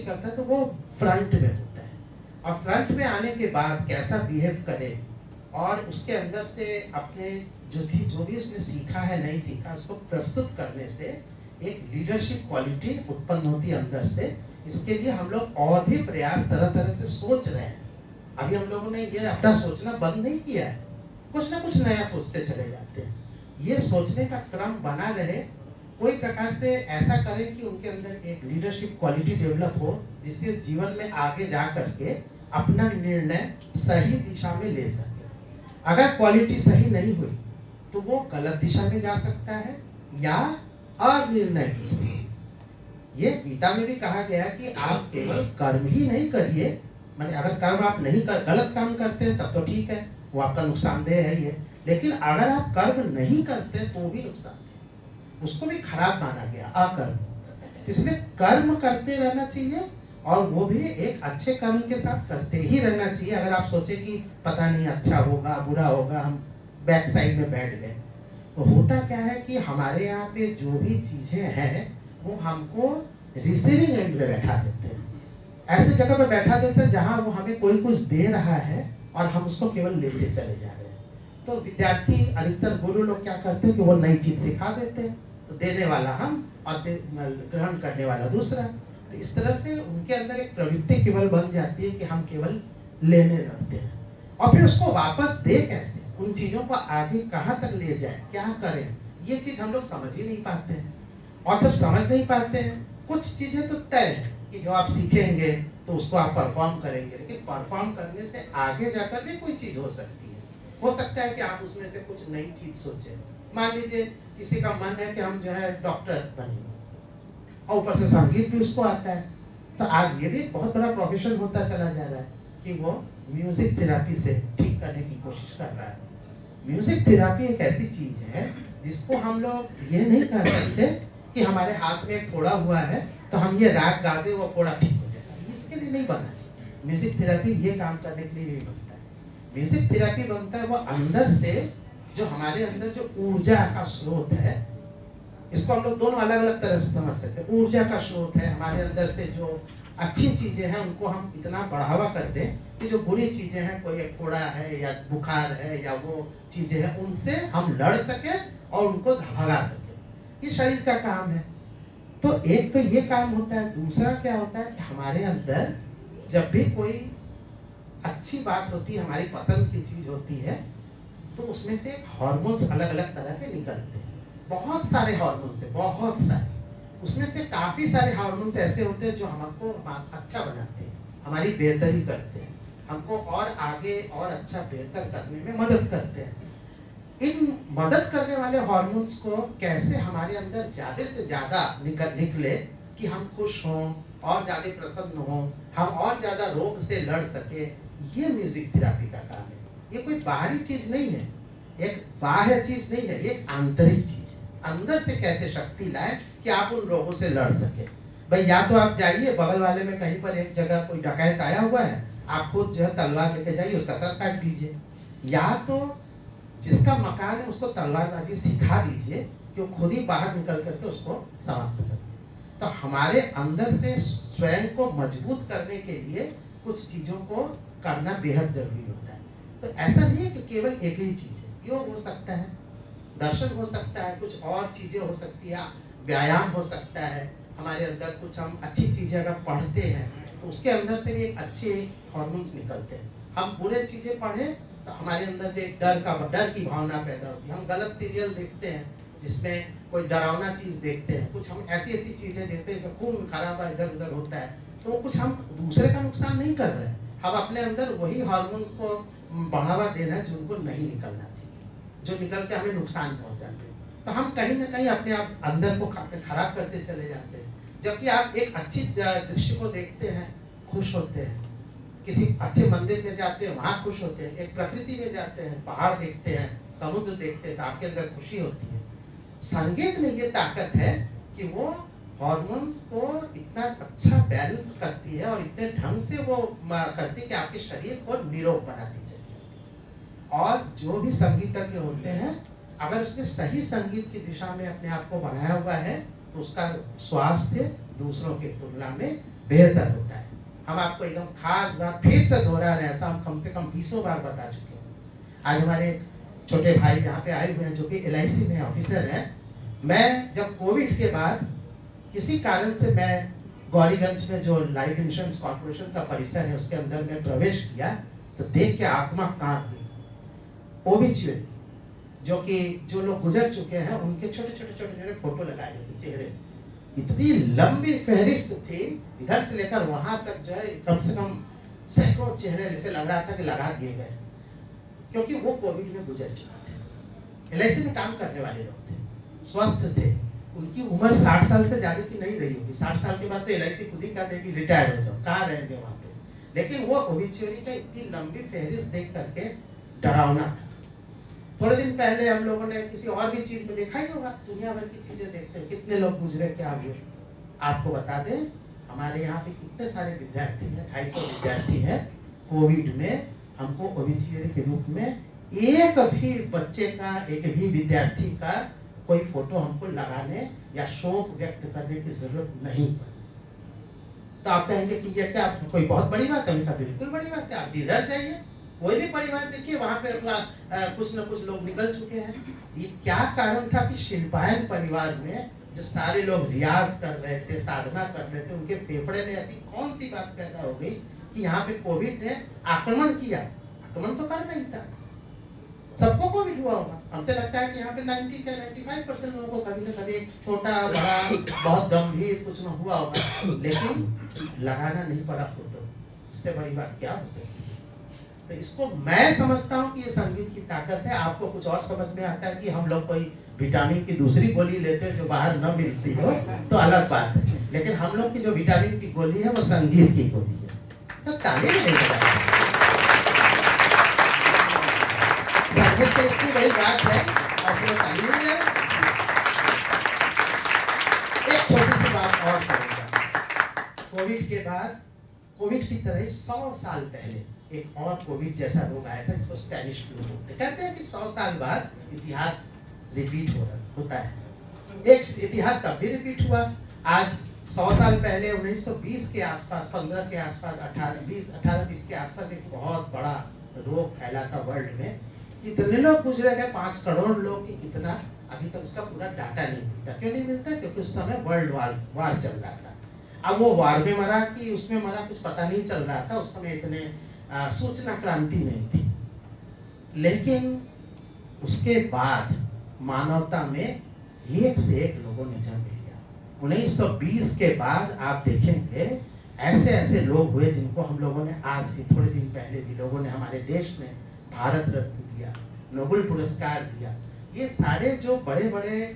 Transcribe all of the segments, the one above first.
करता है तो वो फ्रंट में होता है, और फ्रंट में आने के बाद कैसा बिहेव करे और उसके अंदर से अपने जो भी उसने सीखा है नहीं सीखा उसको प्रस्तुत करने से एक लीडरशिप क्वालिटी उत्पन्न होती है अंदर से। इसके लिए हम लोग और भी प्रयास तरह तरह से सोच रहे हैं। अभी हम लोगों ने ये अपना सोचना बंद नहीं किया है, कुछ ना कुछ नया सोचते चले जाते हैं। ये सोचने का क्रम बना रहे, कोई प्रकार से ऐसा करें कि उनके अंदर एक लीडरशिप क्वालिटी डेवलप हो जिससे जीवन में आगे जा करके अपना निर्णय सही दिशा में ले सके। अगर क्वालिटी सही नहीं हुई तो वो गलत दिशा में जा सकता है या अनिर्णय की स्थिति। ये गीता में भी कहा गया है कि आप केवल कर्म ही नहीं करिए, माने अगर कर्म आप नहीं कर गलत काम करते हैं तब तो ठीक है, वो आपका नुकसानदेह है ये, लेकिन अगर आप कर्म नहीं करते तो भी नुकसानदेह, उसको भी खराब माना गया अकर्म। इसलिए कर्म करते रहना चाहिए और वो भी एक अच्छे कर्म के साथ करते ही रहना चाहिए। अगर आप सोचे कि पता नहीं अच्छा होगा बुरा होगा, हम बैक साइड में बैठ गए, तो होता क्या है कि हमारे यहाँ पे जो भी चीजें हैं वो हमको रिसीविंग एंड में बैठा देते हैं, ऐसे जगह पे बैठा देते हैं जहाँ वो हमें कोई कुछ दे रहा है और हम उसको केवल लेते चले जा रहे हैं। तो विद्यार्थी अधिकतर गुरु लोग क्या करते हैं कि वो नई चीज सिखा देते हैं, तो देने वाला हम और ग्रहण करने वाला दूसरा। तो इस तरह से उनके अंदर एक प्रवृत्ति केवल बन जाती है कि हम केवल लेने लगते हैं, और फिर उसको वापस दे कैसे, उन चीजों को आगे कहाँ तक ले जाए, क्या करें, ये चीज हम लोग समझ ही नहीं पाते हैं। और जब समझ नहीं पाते हैं, कुछ चीजें तो तय है कि जो आप सीखेंगे तो उसको आप परफॉर्म करेंगे, लेकिन परफॉर्म करने से आगे जाकर भी कोई चीज हो सकती है। हो सकता है कि आप उसमें से कुछ नई चीज सोचें। मान लीजिए किसी का मन है कि हम जो है डॉक्टर बनेंगे और ऊपर से संगीत भी उसको आता है, तो आज ये भी बहुत बड़ा प्रोफेशन होता चला जा रहा है कि वो म्यूजिक थेरेपी से ठीक करने की कोशिश कर रहा है। म्यूजिक थेरेपी एक ऐसी चीज है जिसको हम लोग ये नहीं कह सकते कि हमारे हाथ में एक फोड़ा हुआ है तो हम ये राग गा दे वो फोड़ा ठीक हो जाएगा, इसके लिए नहीं बना है। म्यूजिक थेरेपी ये काम करने के लिए नहीं बनता है। म्यूजिक थेरेपी बनता है वो अंदर से, जो हमारे अंदर जो ऊर्जा का स्रोत है, इसको हम लोग दोनों अलग अलग तरह से समझ सकते हैं। ऊर्जा का स्रोत है हमारे अंदर से, जो अच्छी चीजें हैं उनको हम इतना बढ़ावा कर दें कि जो बुरी चीजें हैं, कोई एक फोड़ा है या बुखार है या वो चीजें हैं, उनसे हम लड़ सके और उनको भगा सके। ये शरीर का काम है। तो एक तो ये काम होता है। दूसरा क्या होता है कि हमारे अंदर जब भी कोई अच्छी बात होती है, हमारी पसंद की चीज होती है, तो उसमें से हार्मोन्स अलग अलग तरह के निकलते हैं। बहुत सारे हार्मोन्स है, बहुत सारे। उसमें से काफी सारे हार्मोन्स ऐसे होते हैं जो हमको अच्छा बनाते हैं, हमारी बेहतरी करते हैं, हमको और आगे और अच्छा बेहतर करने में मदद करते हैं। इन मदद करने वाले हार्मोन्स को कैसे हमारे अंदर ज्यादा से ज्यादा निकले कि हम खुश हों और ज्यादा प्रसन्न हों, हम और ज्यादा रोग से लड़ सके, ये म्यूजिक थेरेपी का काम है। ये कोई बाहरी चीज नहीं है, एक बाह्य चीज नहीं है, एक आंतरिक चीज है। अंदर से कैसे शक्ति लाए कि आप उन रोगों से लड़ सके। भाई या तो आप जाइए बगल वाले में कहीं पर एक जगह कोई डकैत आया हुआ है, आप खुद जो है तलवार लेके जाइए उसका सर काट दीजिए, या तो जिसका मकान है उसको तलवारबाजी सिखा दीजिए कि वो खुद ही बाहर निकल करके उसको समाप्त कर दे। तो हमारे अंदर से स्वयं को मजबूत करने के लिए कुछ चीजों को करना बेहद जरूरी होता है। तो ऐसा नहीं है कि केवल एक ही चीज है, योग हो सकता है, दर्शन हो सकता है, कुछ और चीजें हो सकती है, व्यायाम हो सकता है, हमारे अंदर कुछ हम अच्छी चीजें अगर पढ़ते हैं तो उसके अंदर से भी एक अच्छे हार्मोन्स निकलते हैं। हम बुरे चीजें पढ़े तो हमारे अंदर एक डर की भावना पैदा होती है। हम गलत सीरियल देखते हैं जिसमें कोई डरावना चीज देखते हैं, कुछ हम ऐसी ऐसी चीजें देखते हैं जो खून खराबा इधर उधर होता है, तो कुछ हम दूसरे का नुकसान नहीं कर रहे हैं, हम अपने अंदर वही हार्मोन्स को बढ़ावा देना है जो उनको नहीं निकलना चाहिए, जो निकल के हमें नुकसान पहुंचाते हैं। तो हम कहीं ना कहीं अपने आप अंदर को खराब करते चले जाते हैं। जबकि आप एक अच्छी दृश्य को देखते हैं, खुश होते हैं, किसी अच्छे मंदिर में जाते हैं वहां खुश होते हैं, एक प्रकृति में जाते हैं, पहाड़ देखते हैं, समुद्र देखते हैं, तो आपके अंदर खुशी होती है। संगीत में ये ताकत है कि वो हार्मोन्स को इतना अच्छा बैलेंस करती है और इतने ढंग से वो करती है कि आपके शरीर को निरोग बनाती चाहिए। और जो भी संगीतज्ञ होते हैं, अगर उसने सही संगीत की दिशा में अपने आप को बनाया हुआ है तो उसका स्वास्थ्य दूसरों की तुलना में बेहतर होता है। हम आपको एकदम खास बात फिर से दोहरा रहे हैं, ऐसा हम कम से कम 20 बार बता चुके हैं। आज हमारे छोटे भाई यहाँ पे आए हुए हैं जो कि LIC में ऑफिसर हैं। मैं जब कोविड के बाद किसी कारण से मैं गौरीगंज में जो लाइफ इंश्योरेंस कॉर्पोरेशन का परिसर है उसके अंदर में प्रवेश किया तो देख के आत्मा कांप गई। ओबिचुअरी जो कि जो लोग गुजर चुके हैं उनके छोटे छोटे फोटो लगाए थे चेहरे, इतनी लंबी फहरिस्त थी, इधर से लेकर वहां तक जो है कम से कम सैकड़ों चेहरे जैसे लग रहा था कि लगा दिए गए, क्योंकि वो कोविड में गुजर चुके थे। LIC में काम करने वाले लोग थे, स्वस्थ थे, उनकी उम्र 60 साल से ज्यादा की नहीं रही होगी। 60 साल के बाद तो LIC खुद ही कर देगी रिटायर हो जाओ, कहाँ रहेंगे वहां पे। लेकिन वो ओबिचुअरी का इतनी लंबी फहरिस्त देख करके डरावना था। थोड़े दिन पहले हम लोगों ने किसी और भी चीज में देखा ही होगा, दुनिया भर की चीजें देखते हैं, कितने लोग गुजरे क्या हुए। आपको बता दें हमारे यहाँ पे कितने सारे विद्यार्थी हैं, 250 विद्यार्थी हैं। कोविड में हमको ओबिचुअरी के रूप में एक भी बच्चे का, एक भी विद्यार्थी का कोई फोटो हमको लगाने या शोक व्यक्त करने की जरूरत नहीं पड़ी। तो आप कहेंगे कि ये क्या कोई बहुत बड़ी बात है? उनका बिल्कुल बड़ी बात है। आप जिधर जाइए कोई भी परिवार देखिए वहां पे कुछ न कुछ लोग निकल चुके हैं। ये क्या कारण था कि शिल्पायन परिवार में जो सारे लोग रियाज कर रहे थे, साधना कर रहे थे, उनके फेफड़े में ऐसी कौन सी बात पैदा हो गई कि यहाँ पे कोविड ने आक्रमण किया। आक्रमण तो कर नहीं था, सबको कोविड हुआ होगा। हमको लगता है कि यहाँ पे 90 या 95% लोगों को कभी न कभी एक छोटा बड़ा बहुत गंभीर कुछ न हुआ होगा, लेकिन लगाना नहीं पड़ा फोटो। इससे बड़ी बात क्या हो सकती है? तो इसको मैं समझता हूँ कि ये संगीत की ताकत है। आपको कुछ और समझ में आता है कि हम लोग कोई विटामिन की दूसरी गोली लेते हैं जो बाहर न मिलती हो तो अलग बात है, लेकिन हम लोग की जो विटामिन की गोली है वो संगीत की गोली है। तो ताली नहीं बजाएं। संगीत से इतनी बड़ी बात है और वो ताली नहीं बजाएं। एक छोटी सी बात और करूंगा। कोविड के बाद, कोविड की तरह 100 साल पहले एक और कोविड जैसा रोग आया था, इसको स्पेनिश फ्लू बोलते हैं। कहते हैं कि 100 साल बाद इतिहास रिपीट होता है। एक इतिहास तब भी रिपीट हुआ। आज 100 साल पहले 1920 के आसपास, 15 के आसपास, 1820 के आसपास एक बहुत बड़ा रोग फैला था वर्ल्ड में। कितने लोग गुजरे गए? 5 करोड़ लोग की कितना, अभी तक उसका पूरा डाटा नहीं मिलता। क्यों नहीं मिलता? क्योंकि उस समय वर्ल्ड वार चल रहा था। अब वो वार में मरा कि उसमें मरा कुछ पता नहीं चल रहा था। उस समय इतने सूचना क्रांति नहीं थी। लेकिन उसके बाद मानवता में एक से एक लोगों ने जन्म लिया। 1920 के बाद आप देखेंगे ऐसे ऐसे लोग हुए जिनको हम लोगों ने आज भी, थोड़े दिन पहले भी लोगों ने हमारे देश में भारत रत्न दिया, नोबेल पुरस्कार दिया। ये सारे जो बड़े बड़े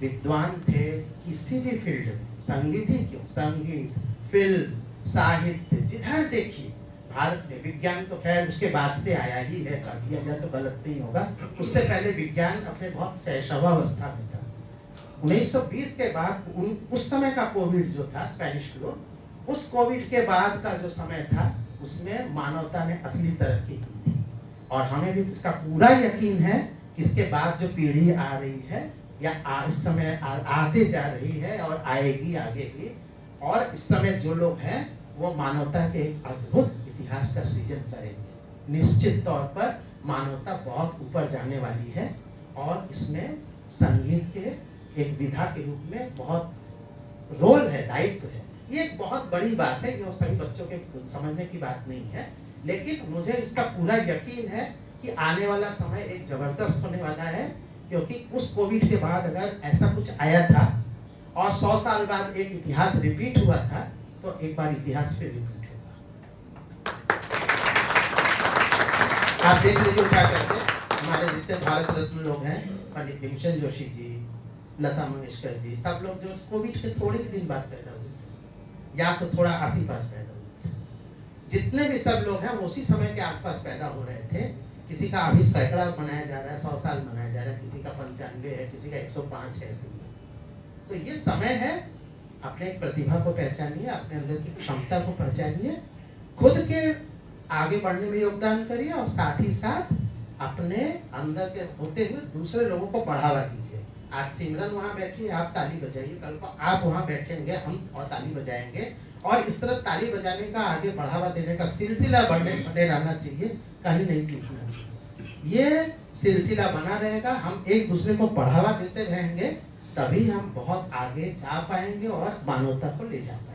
विद्वान थे किसी भी फील्ड में, संगीत ही क्यों, संगीत, फिल्म, साहित्य, जिधर देखिए भारत में। विज्ञान तो खैर उसके बाद से आया ही है, कर दिया जाए तो गलत नहीं होगा। उससे पहले विज्ञान अपने बहुत शैशवावस्था में था। 1920 के बाद उस समय का कोविड जो था, स्पेनिश फ्लू, उस कोविड के बाद का जो समय था उसमें मानवता ने असली तरक्की की थी। और हमें भी इसका पूरा यकीन है कि इसके बाद जो पीढ़ी आ रही है या इस समय आते जा रही है और आएगी आगे भी, और इस समय जो लोग हैं वो मानवता के एक अद्भुत इतिहास का सृजन करेंगे। निश्चित तौर पर मानवता बहुत ऊपर जाने वाली है और इसमें संगीत के एक विधा के रूप में बहुत रोल है, दायित्व है। ये एक बहुत बड़ी बात है जो सभी बच्चों के समझने की बात नहीं है, लेकिन मुझे इसका पूरा यकीन है कि आने वाला समय एक जबरदस्त होने वाला है। क्योंकि उस कोविड के बाद अगर ऐसा कुछ आया था और 100 साल बाद एक इतिहास रिपीट हुआ था, तो एक बार इतिहास फिर रिपीट होगा। आप देख लीजिए क्या कहते हैं, हमारे जितने भारत रत्न लोग हैं, पंडित भीमसेन जोशी जी, लता मंगेशकर जी, सब लोग जो कोविड के थोड़े दिन बाद पैदा हुए या तो थोड़ा आस-पास पैदा हुए। जितने भी सब लोग हैं वो उसी समय के आसपास पैदा हो रहे थे। किसी का अभी 100 मनाया जा रहा है, 100 साल मनाया जा रहा है, किसी का 95 है, किसी का 105 है, ऐसे ही। तो ये समय है, अपने प्रतिभा को पहचानिए, अपने अंदर की क्षमता को पहचानिए, खुद के आगे बढ़ने में योगदान करिए और साथ ही साथ अपने अंदर के होते हुए दूसरे लोगों को बढ़ावा दीजिए। आज सिमरन वहाँ बैठी है, आप ताली बजाइए, कल को आप वहाँ बैठेंगे, हम और ताली बजाएंगे और इस तरह ताली बजाने का, आगे बढ़ावा देने का सिलसिला बने रहना चाहिए, कहीं नहीं टूटना चाहिए। ये सिलसिला बना रहेगा, हम एक दूसरे को बढ़ावा देते रहेंगे, तभी हम बहुत आगे जा पाएंगे और मानवता को ले जा पाएंगे।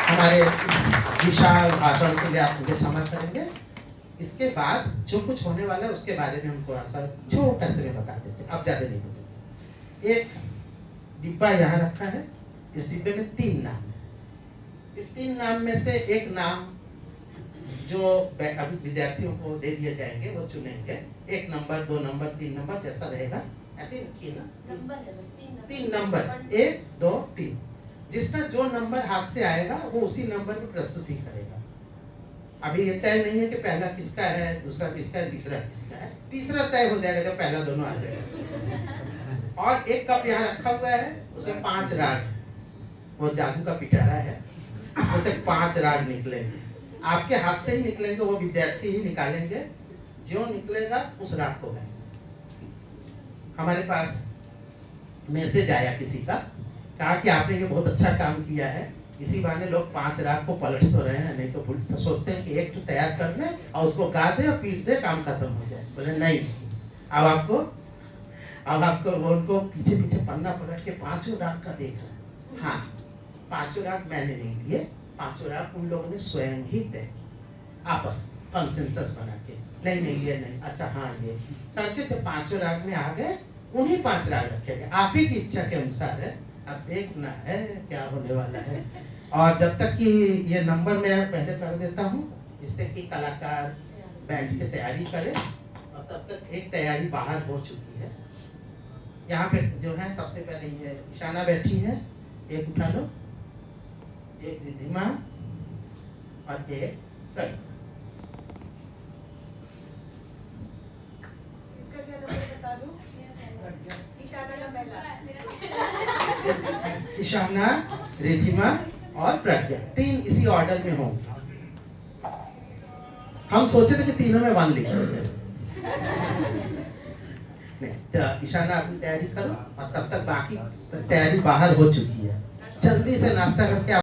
हमारे विशाल भाषण के लिए आप मुझे क्षमा करेंगे। इसके बाद जो कुछ होने वाला है उसके बारे में हम थोड़ा सा छोटा से में बता देते हैं, अब ज्यादा नहीं बोलेंगे। एक डिब्बा यहाँ रखा है, इस डिब्बे में 3 नाम है। इस 3 नाम में से एक नाम जो अभी विद्यार्थियों को दे दिए जाएंगे वो चुनेंगे। 1 नंबर, 2 नंबर, 3 नंबर जैसा रहेगा ऐसे ही रखिए ना, 3 नंबर 1, 2, 3। जिसका जो नंबर हाथ से आएगा वो उसी नंबर पे प्रस्तुति करेगा। अभी ये तय नहीं है कि पहला किसका है, दूसरा किसका है, तीसरा किसका है। तीसरा तय हो जाएगा जब पहला दोनों आ जाएगा। और एक कप यहाँ रखा हुआ है, उसमें 5 राग, वो जादू का पिटारा है, उसे 5 राग निकलेंगे। आपके हाथ से ही निकलेंगे, वो विद्यार्थी ही निकालेंगे, जो निकलेगा उस राग को गाएंगे। हमारे पास मैसेज आया किसी का, कहा कि आपने ये बहुत अच्छा काम किया है, इसी बहाने लोग 5 राग को पलट तो रहे हैं, नहीं तो सोचते हैं कि एक तो तैयार कर दे और उसको गा दे और पीट दे, काम खत्म हो जाए। बोले नहीं, अब आपको उनको पीछे पीछे पन्ना पलट के 5 राग का देखना। हाँ, 5 राग मैंने नहीं दिए, 5 राग उन लोगों ने स्वयं ही तय आपस कंसेंसस बना के, नहीं ये नहीं, अच्छा हाँ ये करके जब 5 राग में आ गए, उन्हीं 5 राग रखेंगे। आप ही की इच्छा के अनुसार है, अब देखना है क्या होने वाला है। और जब तक कि ये नंबर मैं पहले कर देता हूँ, जिससे कि कलाकार बैठ के तैयारी करें, और तब तक एक तैयारी बाहर हो चुकी है। यहाँ पे जो है सबसे पहले ये ईशाना बैठी है, एक उठा लो, एक रिधिमा और एक प्रज्ञा। इसका क्या नंबर बता दूं? ईशाना, रिधिमा और प्रज्ञा, 3 इसी ऑर्डर में होंगे। हम सोचे थे कि तीनों में 1 लिख देते नहीं, तो ईशाना अपनी तैयारी करो और तब तक बाकी तैयारी बाहर हो चुकी है। जल्दी से नाश्ता करके